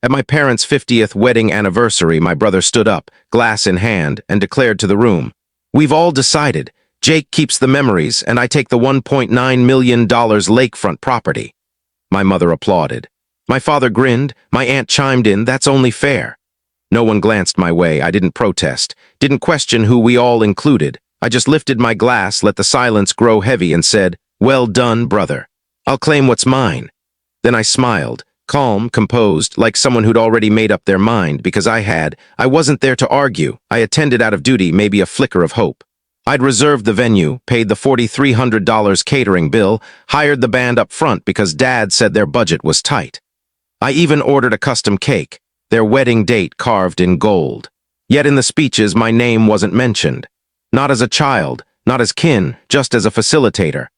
At my parents' 50th wedding anniversary, my brother stood up, glass in hand, and declared to the room, "We've all decided. Jake keeps the memories, and I take the $1.9 million lakefront property." My mother applauded. My father grinned. My aunt chimed in, "That's only fair." No one glanced my way. I didn't protest, didn't question who we all included. I just lifted my glass, let the silence grow heavy, and said, "Well done, brother. I'll claim what's mine." Then I smiled, calm, composed, like someone who'd already made up their mind, because I had. I wasn't there to argue. I attended out of duty, maybe a flicker of hope. I'd reserved the venue, paid the $4,300 catering bill, hired the band up front because Dad said their budget was tight. I even ordered a custom cake, their wedding date carved in gold. Yet in the speeches, my name wasn't mentioned. Not as a child, not as kin, just as a facilitator.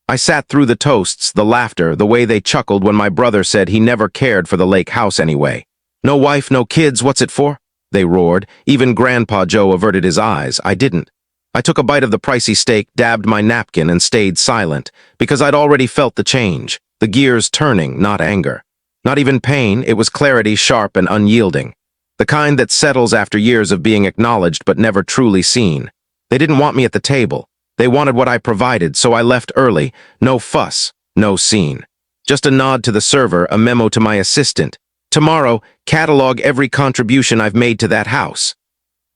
I sat through the toasts, the laughter, the way they chuckled when my brother said he never cared for the lake house anyway. "No wife, no kids, what's it for?" they roared. Even Grandpa Joe averted his eyes. I didn't. I took a bite of the pricey steak, dabbed my napkin, and stayed silent, because I'd already felt the change, the gears turning, not anger. Not even pain, it was clarity, sharp and unyielding. The kind that settles after years of being acknowledged but never truly seen. They didn't want me at the table. They wanted what I provided, so I left early. No fuss, no scene. Just a nod to the server, a memo to my assistant. "Tomorrow, catalog every contribution I've made to that house."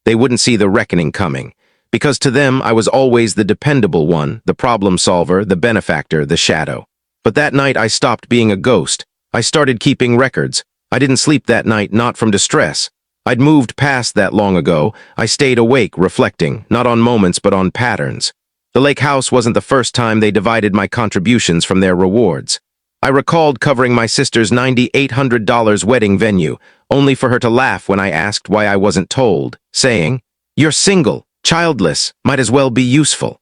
They wouldn't see the reckoning coming, because to them I was always the dependable one, the problem solver, the benefactor, the shadow. But that night I stopped being a ghost. I started keeping records. I didn't sleep that night, not from distress. I'd moved past that long ago. I stayed awake, reflecting, not on moments but on patterns. The lake house wasn't the first time they divided my contributions from their rewards. I recalled covering my sister's $9,800 wedding venue, only for her to laugh when I asked why I wasn't told, saying, "You're single, childless, might as well be useful."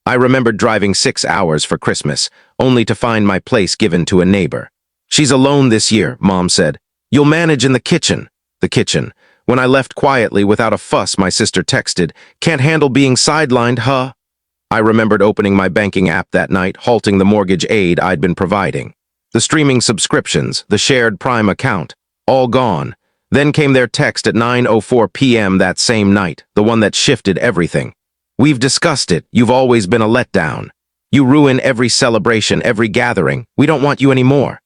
I remembered driving 6 hours for Christmas, only to find my place given to a neighbor. "She's alone this year," Mom said. "You'll manage in the kitchen." The kitchen. When I left quietly without a fuss, my sister texted, "Can't handle being sidelined, huh?" I remembered opening my banking app that night, halting the mortgage aid I'd been providing. The streaming subscriptions, the shared Prime account, all gone. Then came their text at 9:04 p.m. that same night, the one that shifted everything. "We've discussed it. You've always been a letdown. You ruin every celebration, every gathering. We don't want you anymore."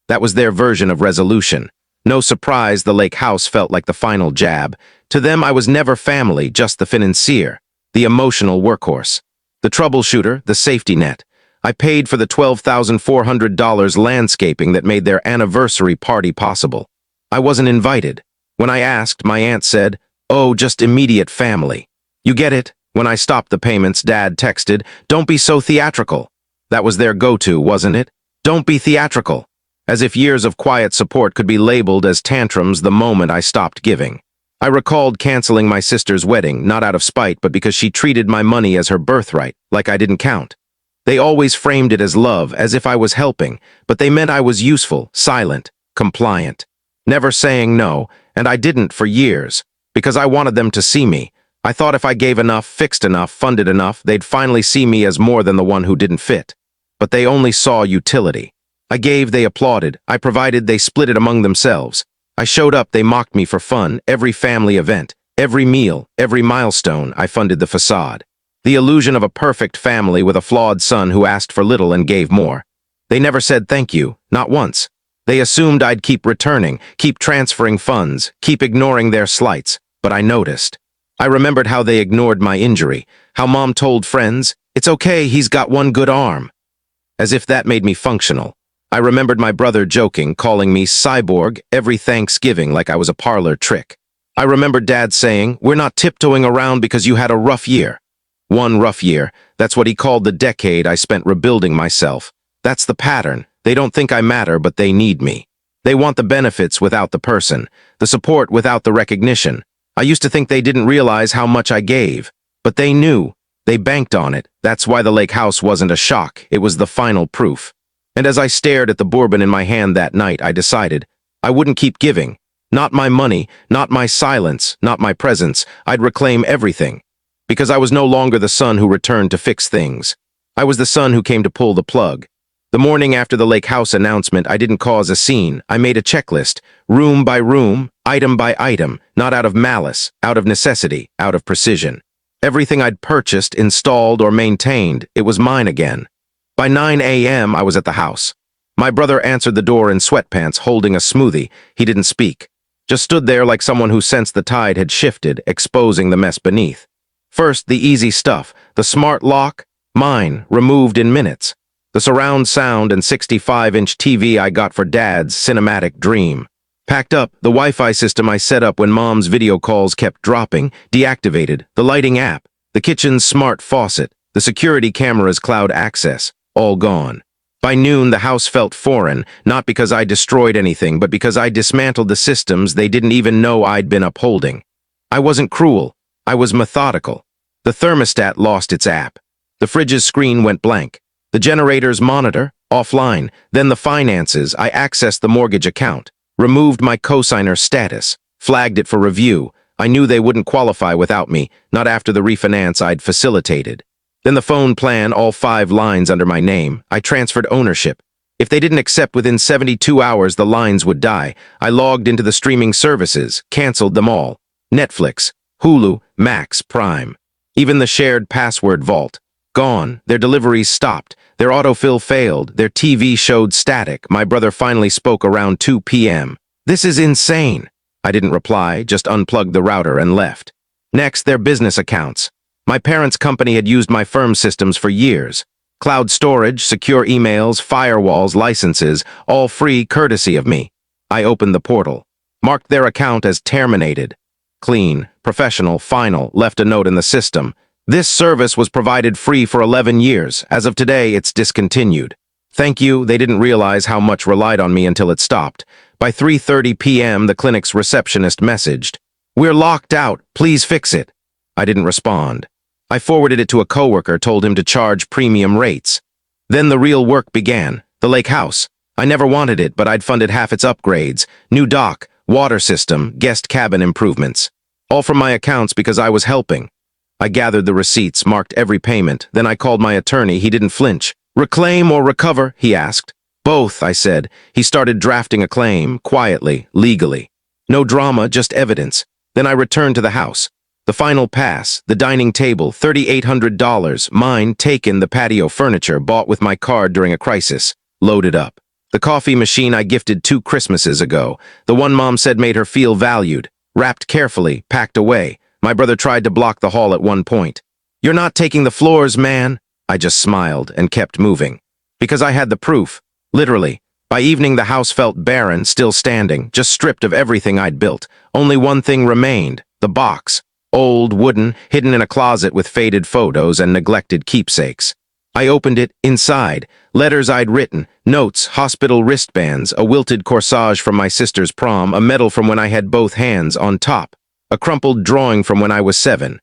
That was their version of resolution. No surprise the lake house felt like the final jab. To them I was never family, just the financier, the emotional workhorse, the troubleshooter, the safety net. I paid for the $12,400 landscaping that made their anniversary party possible. I wasn't invited. When I asked, my aunt said, "Oh, just immediate family." "You get it?" When I stopped the payments, Dad texted, "Don't be so theatrical." That was their go-to, wasn't it? "Don't be theatrical." As if years of quiet support could be labeled as tantrums the moment I stopped giving. I recalled canceling my sister's wedding, not out of spite, but because she treated my money as her birthright, like I didn't count. They always framed it as love, as if I was helping, but they meant I was useful, silent, compliant. Never saying no, and I didn't for years, because I wanted them to see me. I thought if I gave enough, fixed enough, funded enough, they'd finally see me as more than the one who didn't fit. But they only saw utility. I gave, they applauded. I provided, they split it among themselves. I showed up, they mocked me for fun. Every family event, every meal, every milestone, I funded the facade. The illusion of a perfect family with a flawed son who asked for little and gave more. They never said thank you, not once. They assumed I'd keep returning, keep transferring funds, keep ignoring their slights, but I noticed. I remembered how they ignored my injury, how Mom told friends, "It's okay, he's got one good arm." As if that made me functional. I remembered my brother joking, calling me cyborg every Thanksgiving like I was a parlor trick. I remembered Dad saying, "We're not tiptoeing around because you had a rough year." One rough year, that's what he called the decade I spent rebuilding myself. That's the pattern. They don't think I matter, but they need me. They want the benefits without the person, the support without the recognition. I used to think they didn't realize how much I gave, but they knew. They banked on it. That's why the lake house wasn't a shock. It was the final proof. And as I stared at the bourbon in my hand that night, I decided I wouldn't keep giving. Not my money, not my silence, not my presence. I'd reclaim everything. Because I was no longer the son who returned to fix things. I was the son who came to pull the plug. The morning after the lake house announcement, I didn't cause a scene. I made a checklist, room by room, item by item, not out of malice, out of necessity, out of precision. Everything I'd purchased, installed, or maintained, it was mine again. By 9 a.m., I was at the house. My brother answered the door in sweatpants, holding a smoothie. He didn't speak. Just stood there like someone who sensed the tide had shifted, exposing the mess beneath. First, the easy stuff, the smart lock, mine, removed in minutes. The surround sound and 65-inch TV I got for Dad's cinematic dream. Packed up, the Wi-Fi system I set up when Mom's video calls kept dropping, deactivated, the lighting app, the kitchen's smart faucet, the security camera's cloud access, all gone. By noon, the house felt foreign, not because I destroyed anything, but because I dismantled the systems they didn't even know I'd been upholding. I wasn't cruel. I was methodical. The thermostat lost its app. The fridge's screen went blank. The generator's monitor, offline. Then the finances, I accessed the mortgage account, removed my cosigner status, flagged it for review. I knew they wouldn't qualify without me, not after the refinance I'd facilitated. Then the phone plan, all 5 lines under my name. I transferred ownership. If they didn't accept within 72 hours, the lines would die. I logged into the streaming services, canceled them all. Netflix, Hulu, Max, Prime. Even the shared password vault. Gone. Their deliveries stopped. Their autofill failed. Their TV showed static. My brother finally spoke around 2 p.m. "This is insane." I didn't reply, just unplugged the router and left. Next, their business accounts. My parents' company had used my firm's systems for years. Cloud storage, secure emails, firewalls, licenses, all free courtesy of me. I opened the portal, marked their account as terminated. Clean, professional, final, left a note in the system. This service was provided free for 11 years. As of today, it's discontinued. Thank you, they didn't realize how much relied on me until it stopped. By 3:30 p.m., the clinic's receptionist messaged, "We're locked out, please fix it." I didn't respond. I forwarded it to a coworker, told him to charge premium rates. Then the real work began, the lake house. I never wanted it, but I'd funded half its upgrades, new dock, water system, guest cabin improvements. All from my accounts because I was helping. I gathered the receipts, marked every payment, then I called my attorney. He didn't flinch. "Reclaim or recover?" he asked. "Both," I said. He started drafting a claim, quietly, legally. No drama, just evidence. Then I returned to the house. The final pass, the dining table, $3,800, mine, taken, the patio furniture, bought with my card during a crisis, loaded up. The coffee machine I gifted 2 Christmases ago, the one Mom said made her feel valued, wrapped carefully, packed away. My brother tried to block the hall at one point. "You're not taking the floors, man." I just smiled and kept moving. Because I had the proof, literally. By evening, the house felt barren, still standing, just stripped of everything I'd built. Only one thing remained, the box. Old, wooden, hidden in a closet with faded photos and neglected keepsakes. I opened it. Inside, letters I'd written, notes, hospital wristbands, a wilted corsage from my sister's prom, a medal from when I had both hands on top, a crumpled drawing from when I was 7.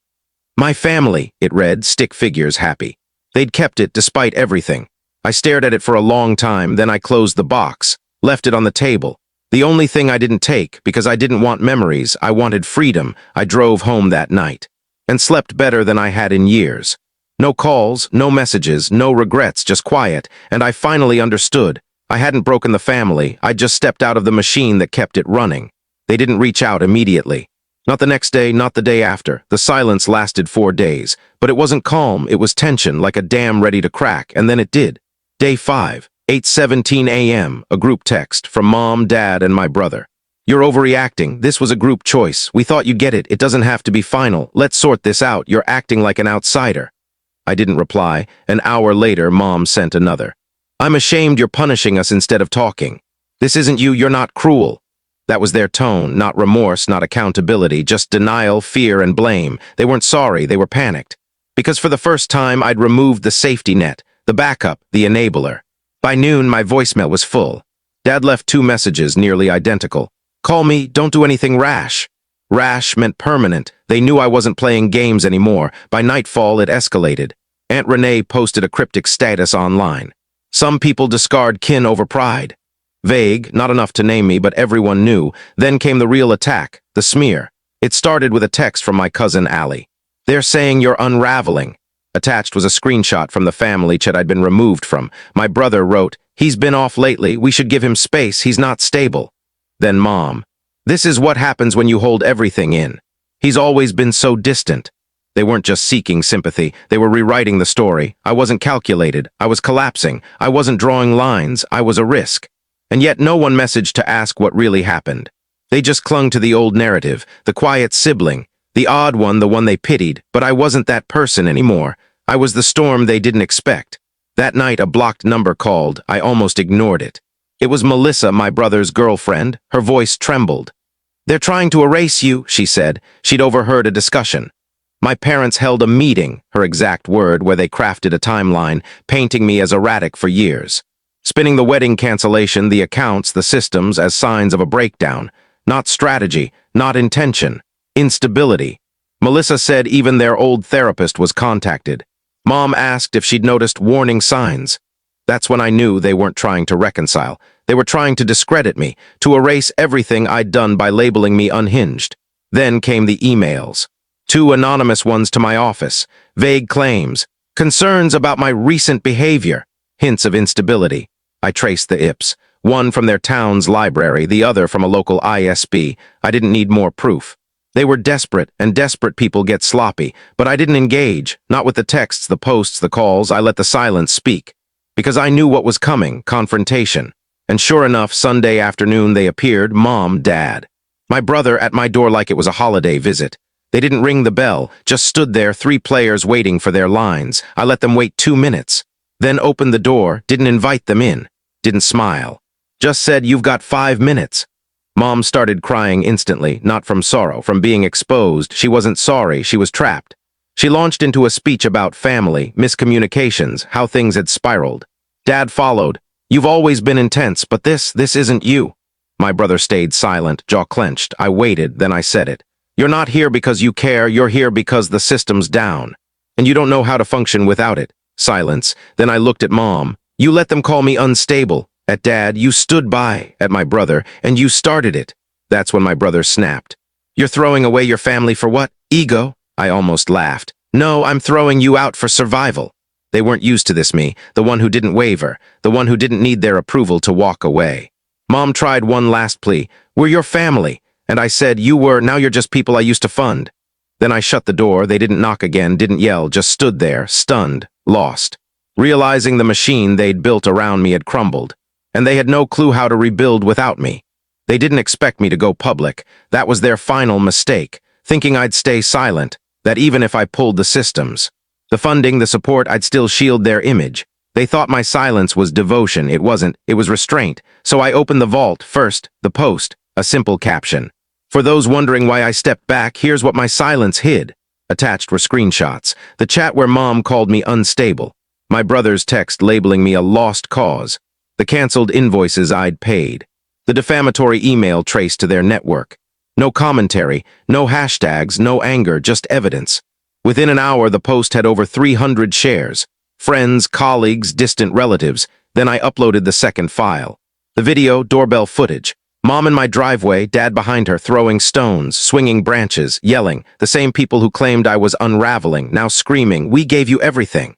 "My family," it read, stick figures happy. They'd kept it despite everything. I stared at it for a long time, then I closed the box, left it on the table. The only thing I didn't take, because I didn't want memories, I wanted freedom. I drove home that night, and slept better than I had in years. No calls, no messages, no regrets, just quiet, and I finally understood. I hadn't broken the family, I'd just stepped out of the machine that kept it running. They didn't reach out immediately. Not the next day, not the day after. The silence lasted 4 days, but it wasn't calm, it was tension, like a dam ready to crack, and then it did. Day 5. 8:17 a.m., a group text from Mom, Dad, and my brother. "You're overreacting. This was a group choice. We thought you'd get it. It doesn't have to be final. Let's sort this out. You're acting like an outsider." I didn't reply. An hour later, Mom sent another. "I'm ashamed you're punishing us instead of talking. This isn't you. You're not cruel." That was their tone, not remorse, not accountability, just denial, fear, and blame. They weren't sorry. They were panicked. Because for the first time, I'd removed the safety net, the backup, the enabler. By noon, my voicemail was full. Dad left 2 messages, nearly identical. "Call me, don't do anything rash." Rash meant permanent. They knew I wasn't playing games anymore. By nightfall, it escalated. Aunt Renee posted a cryptic status online. "Some people discard kin over pride." Vague, not enough to name me, but everyone knew. Then came the real attack, the smear. It started with a text from my cousin Allie. "They're saying you're unraveling." Attached was a screenshot from the family chat I'd been removed from. My brother wrote, "He's been off lately. We should give him space. He's not stable." Then Mom, "This is what happens when you hold everything in. He's always been so distant." They weren't just seeking sympathy. They were rewriting the story. I wasn't calculated. I was collapsing. I wasn't drawing lines. I was a risk. And yet no one messaged to ask what really happened. They just clung to the old narrative, the quiet sibling, the odd one, the one they pitied, but I wasn't that person anymore. I was the storm they didn't expect. That night, a blocked number called. I almost ignored it. It was Melissa, my brother's girlfriend. Her voice trembled. "They're trying to erase you," she said. She'd overheard a discussion. My parents held a meeting, her exact word, where they crafted a timeline, painting me as erratic for years. Spinning the wedding cancellation, the accounts, the systems as signs of a breakdown. Not strategy, not intention. Instability. Melissa said even their old therapist was contacted. Mom asked if she'd noticed warning signs. That's when I knew they weren't trying to reconcile. They were trying to discredit me, to erase everything I'd done by labeling me unhinged. Then came the emails. 2 anonymous ones to my office. Vague claims. Concerns about my recent behavior. Hints of instability. I traced the IPs. One from their town's library, the other from a local ISB. I didn't need more proof. They were desperate, and desperate people get sloppy, but I didn't engage, not with the texts, the posts, the calls. I let the silence speak. Because I knew what was coming, confrontation. And sure enough, Sunday afternoon they appeared, Mom, Dad. My brother at my door like it was a holiday visit. They didn't ring the bell, just stood there, 3 players waiting for their lines. I let them wait 2 minutes. Then opened the door, didn't invite them in. Didn't smile. Just said, "You've got 5 minutes." Mom started crying instantly, not from sorrow, from being exposed. She wasn't sorry, she was trapped. She launched into a speech about family, miscommunications, how things had spiraled. Dad followed. "You've always been intense, but this isn't you." My brother stayed silent, jaw clenched. I waited, then I said it. "You're not here because you care, you're here because the system's down. And you don't know how to function without it." Silence. Then I looked at Mom. "You let them call me unstable." At Dad, "You stood by." At my brother, "And you started it." That's when my brother snapped. "You're throwing away your family for what? Ego?" I almost laughed. "No, I'm throwing you out for survival." They weren't used to this me, the one who didn't waver, the one who didn't need their approval to walk away. Mom tried one last plea. "We're your family." And I said, "You were, now you're just people I used to fund." Then I shut the door. They didn't knock again, didn't yell, just stood there, stunned, lost. Realizing the machine they'd built around me had crumbled. And they had no clue how to rebuild without me. They didn't expect me to go public. That was their final mistake, thinking I'd stay silent, that even if I pulled the systems, the funding, the support, I'd still shield their image. They thought my silence was devotion. It wasn't. It was restraint. So I opened the vault first, the post, a simple caption. "For those wondering why I stepped back, here's what my silence hid." Attached were screenshots. The chat where Mom called me unstable. My brother's text labeling me a lost cause. The canceled invoices I'd paid. The defamatory email traced to their network. No commentary, no hashtags, no anger, just evidence. Within an hour, the post had over 300 shares. Friends, colleagues, distant relatives. Then I uploaded the second file. The video, doorbell footage. Mom in my driveway, Dad behind her, throwing stones, swinging branches, yelling. The same people who claimed I was unraveling, now screaming, "We gave you everything."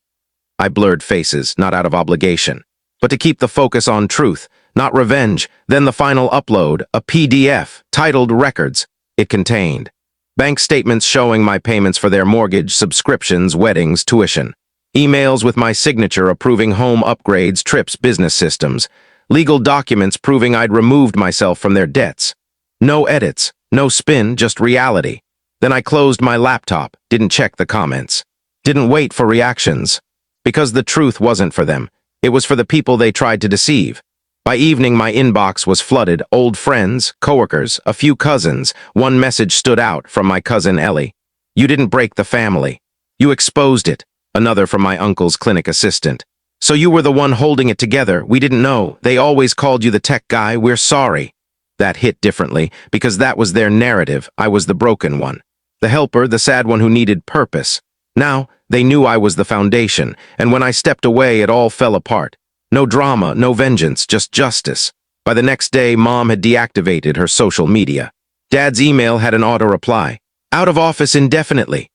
I blurred faces, not out of obligation, but to keep the focus on truth, not revenge. Then the final upload, a PDF, titled Records. It contained bank statements showing my payments for their mortgage, subscriptions, weddings, tuition. Emails with my signature approving home upgrades, trips, business systems. Legal documents proving I'd removed myself from their debts. No edits, no spin, just reality. Then I closed my laptop, didn't check the comments. Didn't wait for reactions. Because the truth wasn't for them. It was for the people they tried to deceive. By evening, my inbox was flooded. Old friends, coworkers, a few cousins. One message stood out from my cousin Ellie. "You didn't break the family. You exposed it." Another from my uncle's clinic assistant. "So you were the one holding it together. We didn't know. They always called you the tech guy. We're sorry." That hit differently, because that was their narrative. I was the broken one. The helper, the sad one who needed purpose. Now, they knew I was the foundation, and when I stepped away, it all fell apart. No drama, no vengeance, just justice. By the next day, Mom had deactivated her social media. Dad's email had an auto-reply. "Out of office indefinitely."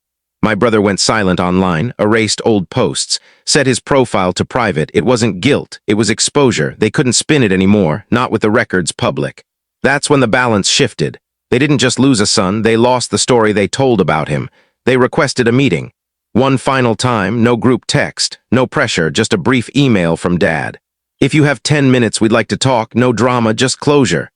My brother went silent online, erased old posts, set his profile to private. It wasn't guilt, it was exposure. They couldn't spin it anymore, not with the records public. That's when the balance shifted. They didn't just lose a son, they lost the story they told about him. They requested a meeting. One final time, no group text, no pressure, just a brief email from Dad. If you have 10 minutes, we'd like to talk, no drama, just closure.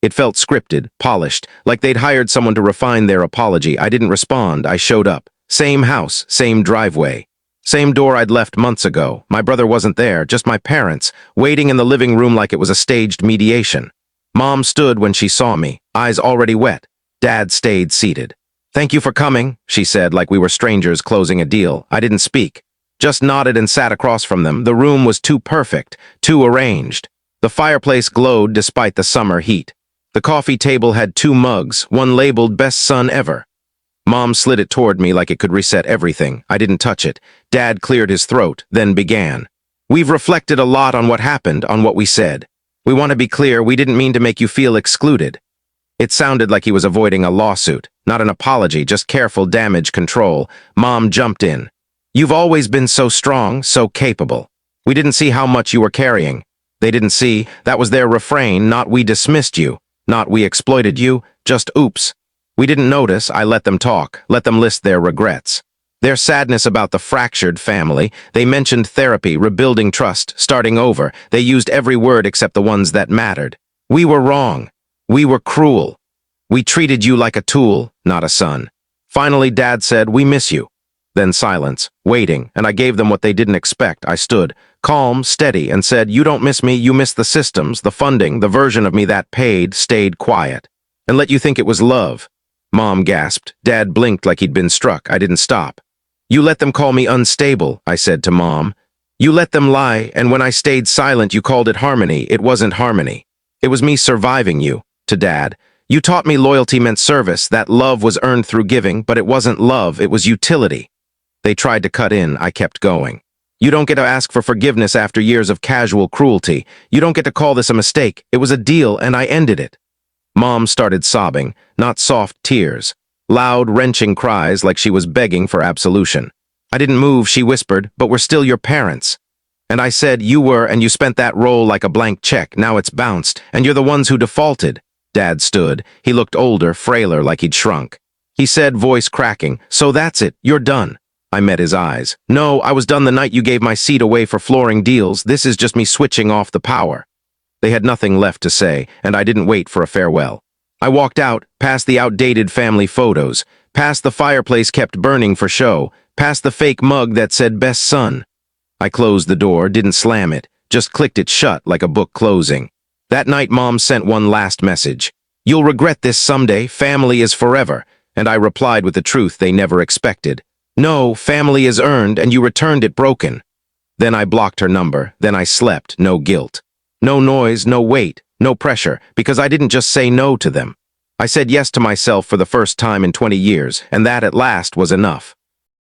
It felt scripted, polished, like they'd hired someone to refine their apology. I didn't respond, I showed up. Same house, same driveway. Same door I'd left months ago. My brother wasn't there, just my parents, waiting in the living room like it was a staged mediation. Mom stood when she saw me, eyes already wet. Dad stayed seated. "Thank you for coming," she said like we were strangers closing a deal. I didn't speak. Just nodded and sat across from them. The room was too perfect, too arranged. The fireplace glowed despite the summer heat. The coffee table had 2 mugs, one labeled Best Son Ever. Mom slid it toward me like it could reset everything. I didn't touch it. Dad cleared his throat, then began. "We've reflected a lot on what happened, on what we said. We want to be clear, we didn't mean to make you feel excluded." It sounded like he was avoiding a lawsuit, not an apology, just careful damage control. Mom jumped in. "You've always been so strong, so capable. We didn't see how much you were carrying. They didn't see, that was their refrain, not we dismissed you, not we exploited you, just oops. We didn't notice, I let them talk, let them list their regrets. Their sadness about the fractured family, they mentioned therapy, rebuilding trust, starting over. They used every word except the ones that mattered. We were wrong. We were cruel. We treated you like a tool, not a son." Finally, Dad said, "We miss you." Then silence, waiting, and I gave them what they didn't expect. I stood, calm, steady, and said, "You don't miss me, you miss the systems, the funding, the version of me that paid, stayed quiet. And let you think it was love." Mom gasped. Dad blinked like he'd been struck. I didn't stop. "You let them call me unstable," I said to Mom. "You let them lie, and when I stayed silent, you called it harmony. It wasn't harmony. It was me surviving you." To Dad, "You taught me loyalty meant service, that love was earned through giving, but it wasn't love, it was utility." They tried to cut in, I kept going. "You don't get to ask for forgiveness after years of casual cruelty. You don't get to call this a mistake. It was a deal, and I ended it." Mom started sobbing, not soft tears. Loud, wrenching cries like she was begging for absolution. I didn't move, she whispered, "But we're still your parents." And I said, "You were, and you spent that role like a blank check. Now it's bounced, and you're the ones who defaulted." Dad stood. He looked older, frailer, like he'd shrunk. He said, voice cracking, "So that's it, you're done." I met his eyes. "No, I was done the night you gave my seat away for flooring deals. This is just me switching off the power." They had nothing left to say, and I didn't wait for a farewell. I walked out, past the outdated family photos, past the fireplace kept burning for show, past the fake mug that said Best Son. I closed the door, didn't slam it, just clicked it shut like a book closing. That night, Mom sent one last message. "You'll regret this someday, family is forever." And I replied with the truth they never expected. "No, family is earned, and you returned it broken." Then I blocked her number, then I slept, no guilt. No noise, no weight, no pressure, because I didn't just say no to them. I said yes to myself for the first time in 20 years, and that at last was enough.